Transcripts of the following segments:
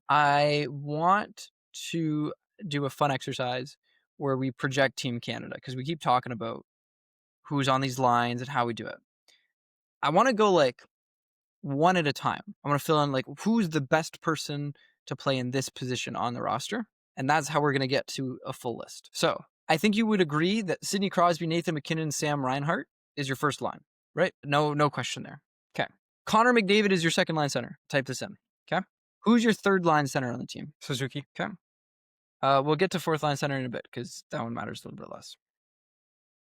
I want to do a fun exercise where we project Team Canada because we keep talking about who's on these lines and how we do it. I want to go like one at a time. I want to fill in like who's the best person to play in this position on the roster. And that's how we're going to get to a full list. So I think you would agree that Sidney Crosby, Nathan McKinnon, Sam Reinhart is your first line, right? No question there. Okay. Connor McDavid is your second line center. Type this in. Okay. Who's your third line center on the team? Suzuki. Okay. We'll get to fourth line center in a bit because that one matters a little bit less.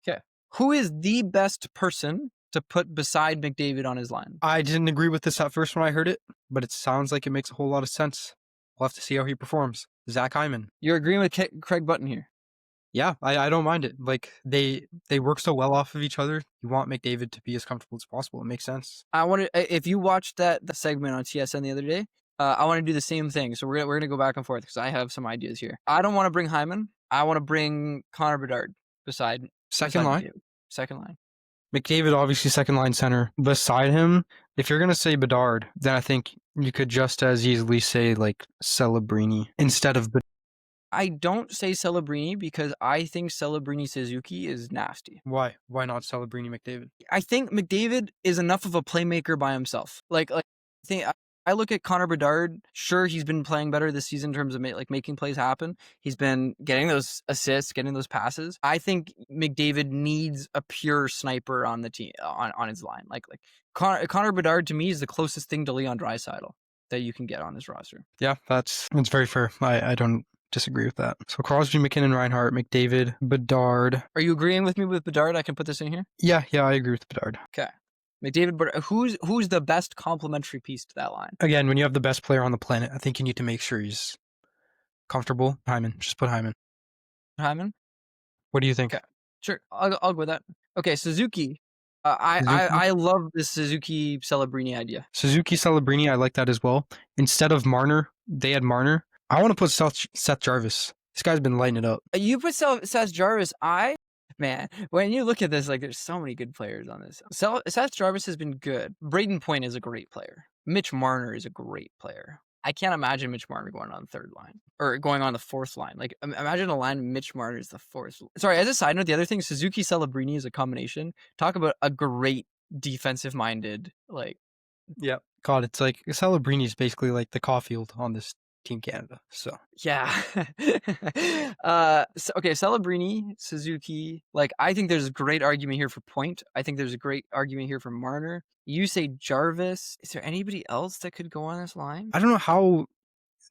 Okay. Who is the best person to put beside McDavid on his line? I didn't agree with this at first when I heard it, but it sounds like it makes a whole lot of sense. We'll have to see how he performs. Zach Hyman. You're agreeing with Craig Button here. Yeah, I don't mind it. Like they work so well off of each other. You want McDavid to be as comfortable as possible. It makes sense. I want to. If you watched the segment on TSN the other day, I want to do the same thing. So we're gonna go back and forth because I have some ideas here. I don't want to bring Hyman. I want to bring Connor Bedard beside Second line. McDavid. Second line. McDavid, obviously second line center. Beside him, if you're gonna say Bedard, then I think you could just as easily say like Celebrini instead of. I don't say Celebrini because I think Celebrini Suzuki is nasty. Why? Why not Celebrini McDavid? I think McDavid is enough of a playmaker by himself. I look at Connor Bedard. Sure, he's been playing better this season in terms of making plays happen. He's been getting those assists, getting those passes. I think McDavid needs a pure sniper on the team on his line. Like Connor Bedard to me is the closest thing to Leon Draisaitl that you can get on this roster. Yeah, that's very fair. I don't disagree with that. So Crosby, McKinnon, Reinhart, McDavid, Bedard. Are you agreeing with me with Bedard? I can put this in here. Yeah, I agree with Bedard. Okay. McDavid, but who's the best complementary piece to that line? Again, when you have the best player on the planet, I think you need to make sure he's comfortable. Hyman, just put Hyman. Hyman? What do you think? Okay, sure, I'll go with that. Okay, Suzuki. I love this Suzuki Celebrini idea. Suzuki Celebrini, I like that as well. Instead of Marner, they had Marner. I want to put Seth Jarvis. This guy's been lighting it up. You put Seth Jarvis. Man, when you look at this, like, there's so many good players on this. Seth Jarvis has been good. Braden Point is a great player. Mitch Marner is a great player. I can't imagine Mitch Marner going on the third line or going on the fourth line. Like, imagine a line Mitch Marner is the fourth. Sorry, as a side note, the other thing, Suzuki Celebrini is a combination. Talk about a great defensive-minded, like. Yeah. God, it's like Celebrini is basically like the Caulfield on this Team Canada. So yeah. Okay, Celebrini, Suzuki. Like, I think there's a great argument here for Point. I think there's a great argument here for Marner. You say Jarvis. Is there anybody else that could go on this line? I don't know how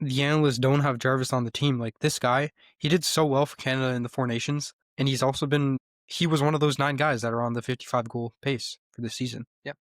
the analysts don't have Jarvis on the team. Like, this guy, he did so well for Canada in the Four Nations, and he was one of those 9 guys that are on the 55 goal pace for this season. Yep.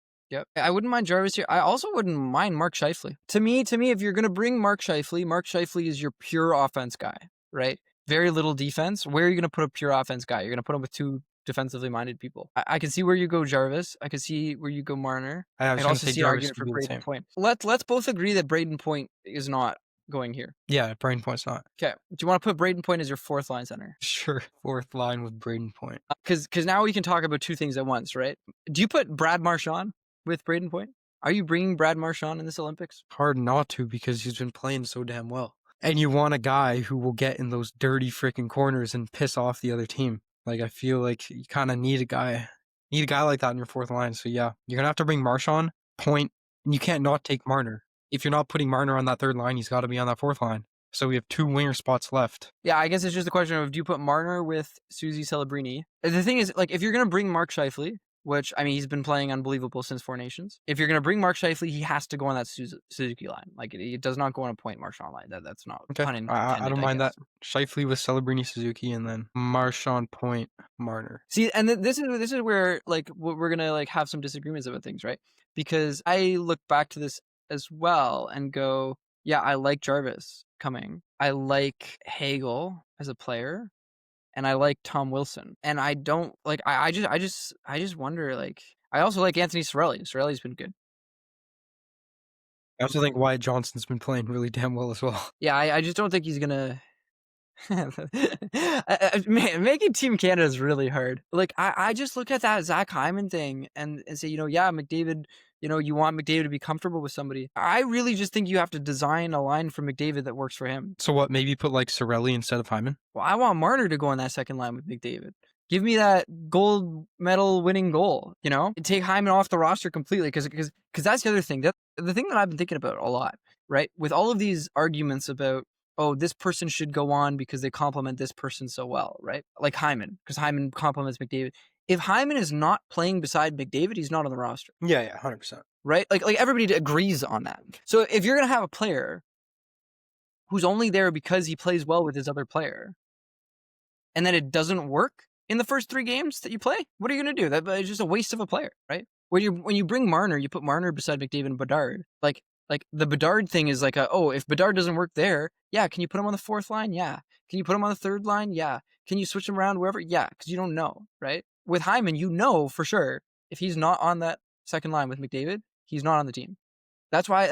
I wouldn't mind Jarvis here. I also wouldn't mind Mark Scheifele. To me, if you're going to bring Mark Scheifele is your pure offense guy, right? Very little defense. Where are you going to put a pure offense guy? You're going to put him with 2 defensively minded people. I can see where you go Jarvis. I can see where you go Marner. I can also see an argument for Braden Point. Let's both agree that Braden Point is not going here. Yeah, Braden Point's not. Okay. Do you want to put Braden Point as your fourth line center? Sure. Fourth line with Braden Point. Because now we can talk about 2 things at once, right? Do you put Brad Marchand with Braden Point? Are you bringing Brad Marchand in this Olympics? Hard not to, because he's been playing so damn well. And you want a guy who will get in those dirty freaking corners and piss off the other team. Like, I feel like you kind of need a guy like that in your fourth line. So yeah, you're going to have to bring Marchand, Point, and you can't not take Marner. If you're not putting Marner on that third line, he's got to be on that fourth line. So we have 2 winger spots left. Yeah, I guess it's just a question of, do you put Marner with Suzy Celebrini? The thing is, like, if you're going to bring Mark Scheifele, which, I mean, he's been playing unbelievable since Four Nations. If you're going to bring Mark Scheifele, he has to go on that Suzuki line. Like, it does not go on a Point Marchand line. That's not okay. I don't mind that. Scheifele with Celebrini, Suzuki, and then Marchand, Point, Marner. See, and this is where, like, we're going to, like, have some disagreements about things, right? Because I look back to this as well and go, yeah, I like Jarvis coming. I like Hagel as a player. And I like Tom Wilson. And I don't like I just wonder, like, I also like Anthony Cirelli. Cirelli's been good. I also think Wyatt Johnson's been playing really damn well as well. Yeah, I just don't think he's gonna man, making Team Canada is really hard. Like, I just look at that Zach Hyman thing and say, yeah, McDavid, you want McDavid to be comfortable with somebody. I really just think you have to design a line for McDavid that works for him. So what? Maybe put like Cirelli instead of Hyman. Well, I want Marner to go on that second line with McDavid. Give me that gold medal winning goal, And take Hyman off the roster completely because that's the other thing. The thing that I've been thinking about a lot, right? With all of these arguments about, oh, this person should go on because they complement this person so well, right? Like Hyman, because Hyman complements McDavid. If Hyman is not playing beside McDavid, he's not on the roster. Yeah, 100%. Right? Like everybody agrees on that. So if you're going to have a player who's only there because he plays well with his other player, and then it doesn't work in the first 3 games that you play, what are you going to do? That's just a waste of a player, right? When you bring Marner, you put Marner beside McDavid and Bedard. Like the Bedard thing is like, if Bedard doesn't work there, yeah, can you put him on the 4th line? Yeah. Can you put him on the 3rd line? Yeah. Can you switch him around wherever? Yeah, because you don't know, right? With Hyman, for sure if he's not on that second line with McDavid, he's not on the team. That's why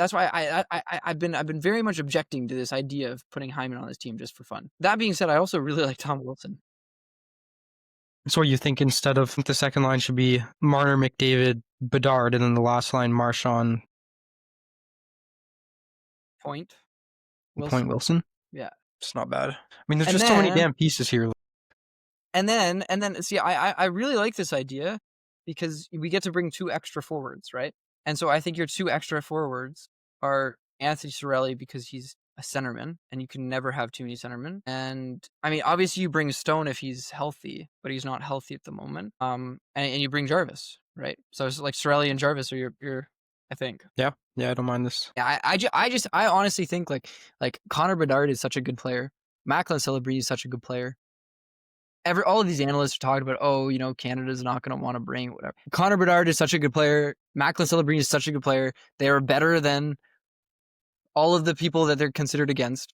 I've been very much objecting to this idea of putting Hyman on this team just for fun. That being said, I also really like Tom Wilson. So you think instead of the second line should be Marner, McDavid, Bedard, and then the last line Marchand, Point Wilson? Yeah. It's not bad. I mean, there's And just so many then- damn pieces here. And then see, I really like this idea because we get to bring 2 extra forwards, right? And so I think your 2 extra forwards are Anthony Cirelli because he's a centerman, and you can never have too many centermen. And I mean, obviously you bring Stone if he's healthy, but he's not healthy at the moment. And you bring Jarvis, right? So it's like Cirelli and Jarvis are your I think. Yeah, I don't mind this. Yeah, I honestly think like Connor Bedard is such a good player. Macklin Celebrini is such a good player. All of these analysts are talking about, Canada's not going to want to bring whatever. Connor Bedard is such a good player. Macklin Celebrini is such a good player. They are better than all of the people that they're considered against.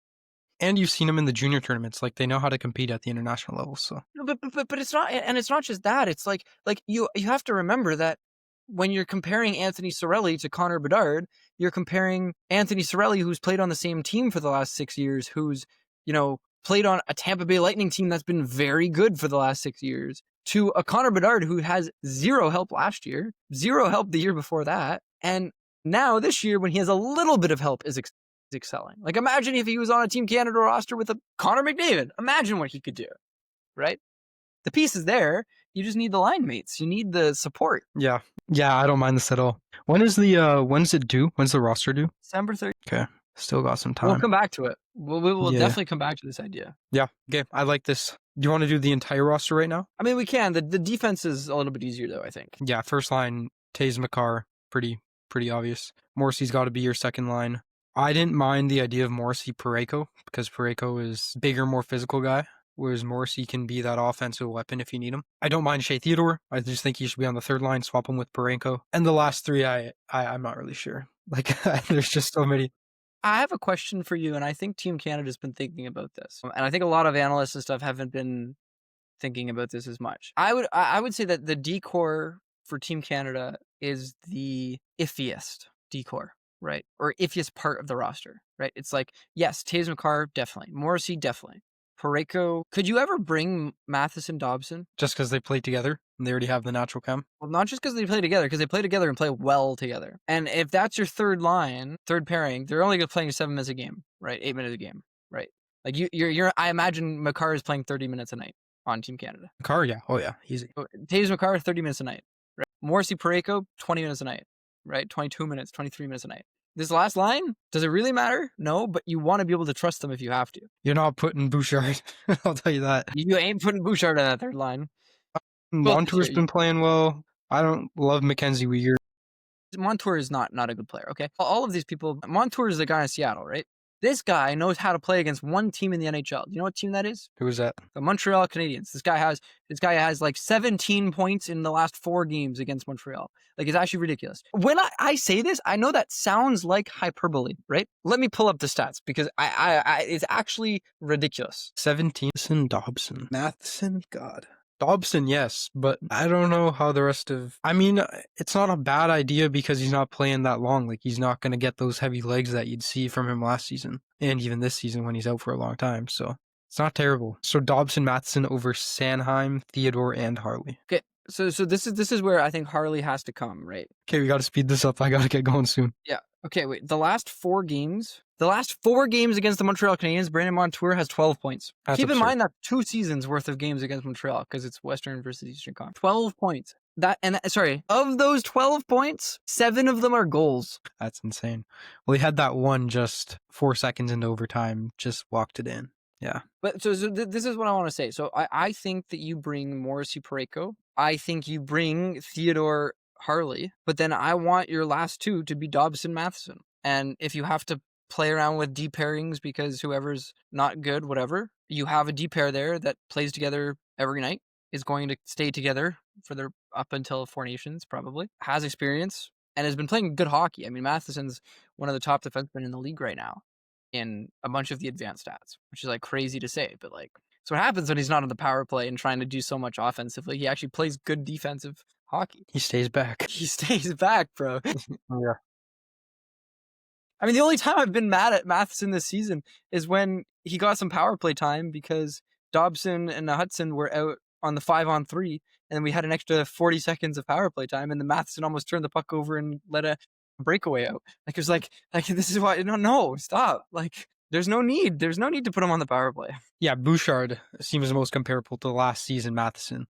And you've seen them in the junior tournaments. Like, they know how to compete at the international level. So, but it's not, and it's not just that. It's like you have to remember that when you're comparing Anthony Cirelli to Connor Bedard, you're comparing Anthony Cirelli, who's played on the same team for the last 6 years, who's played on a Tampa Bay Lightning team that's been very good for the last 6 years, to a Connor Bedard who has 0 help last year, 0 help the year before that, and now this year when he has a little bit of help is excelling. Like, imagine if he was on a Team Canada roster with a Connor McDavid. Imagine what he could do, right? The piece is there. You just need the line mates. You need the support. yeah, I don't mind this at all. When's it due? When's the roster due? December 30th. Okay. Still got some time. We'll come back to it. We'll Yeah. definitely come back to this idea. Yeah. Okay. I like this. Do you want to do the entire roster right now? I mean, we can. The defense is a little bit easier, though, I think. Yeah. First line, Taze McCarr. Pretty obvious. Morrissey's got to be your second line. I didn't mind the idea of Morrissey Parayko because Parayko is bigger, more physical guy, whereas Morrissey can be that offensive weapon if you need him. I don't mind Shea Theodore. I just think he should be on the third line. Swap him with Parayko. And the last 3, I'm not really sure. Like, there's just so many. I have a question for you, and I think Team Canada's been thinking about this. And I think a lot of analysts and stuff haven't been thinking about this as much. I would say that the decor for Team Canada is the iffiest decor, right? Or iffiest part of the roster, right? It's like, yes, Taze McCarr, definitely. Morrissey, definitely. Parayko. Could you ever bring Matheson Dobson? Just because they play together and they already have the natural chem? Well, not just because they play together, because they play together and play well together. And if that's your third line, third pairing, they're only playing 7 minutes a game, right? 8 minutes a game, right? Like you're. I imagine McCarr is playing 30 minutes a night on Team Canada. McCarr, yeah. Oh, yeah. Easy. Taves McCarr, 30 minutes a night, right? Morrissey Parayko, 20 minutes a night, right? 22 minutes, 23 minutes a night. This last line, does it really matter? No, but you want to be able to trust them if you have to. You're not putting Bouchard. I'll tell you that. You ain't putting Bouchard on that third line. Montour's been playing well. I don't love Mackenzie Weegar. Montour is not a good player, okay? All of these people, Montour is the guy in Seattle, right? This guy knows how to play against one team in the NHL. Do you know what team that is? Who is that? The Montreal Canadiens. This guy has like 17 points in the last 4 games against Montreal. Like, it's actually ridiculous. When I say this, I know that sounds like hyperbole, right? Let me pull up the stats because I it's actually ridiculous. 17. Dobson. Matheson? God. Dobson, yes, but I don't know how the rest of... I mean, it's not a bad idea because he's not playing that long. Like, he's not going to get those heavy legs that you'd see from him last season, and even this season when he's out for a long time, so it's not terrible. So Dobson, Matheson over Sanheim, Theodore, and Harley. Okay, So this is where I think Harley has to come, right? Okay, we gotta speed this up. I gotta get going soon. Yeah. Okay, wait. The last four games against the Montreal Canadiens, Brandon Montour has 12 points. That's Keep in absurd. mind that 2 seasons worth of games against Montreal because it's Western versus Eastern Conference. 12 points. Sorry, of those 12 points, 7 of them are goals. That's insane. Well, he had that one just 4 seconds into overtime, just walked it in. Yeah. But this is what I want to say. So I think that you bring Morrissey Pareko. I think you bring Theodore Harley. But then I want your last two to be Dobson Matheson. And if you have to play around with deep pairings because whoever's not good, whatever, you have a deep pair there that plays together every night, is going to stay together for their up until Four Nations, probably, has experience, and has been playing good hockey. I mean, Matheson's one of the top defensemen in the league right now in a bunch of the advanced stats, which is like crazy to say, but like, so what happens when he's not on the power play and trying to do so much offensively? He actually plays good defensive hockey. He stays back. He stays back, bro. Yeah. I mean, the only time I've been mad at Matheson this season is when he got some power play time because Dobson and Hudson were out on the 5-on-3, and we had an extra 40 seconds of power play time, and the Matheson almost turned the puck over and let a breakaway out. Like, it was like this is why, no, stop. Like, there's no need to put him on the power play. Yeah, Bouchard seems the most comparable to last season Matheson.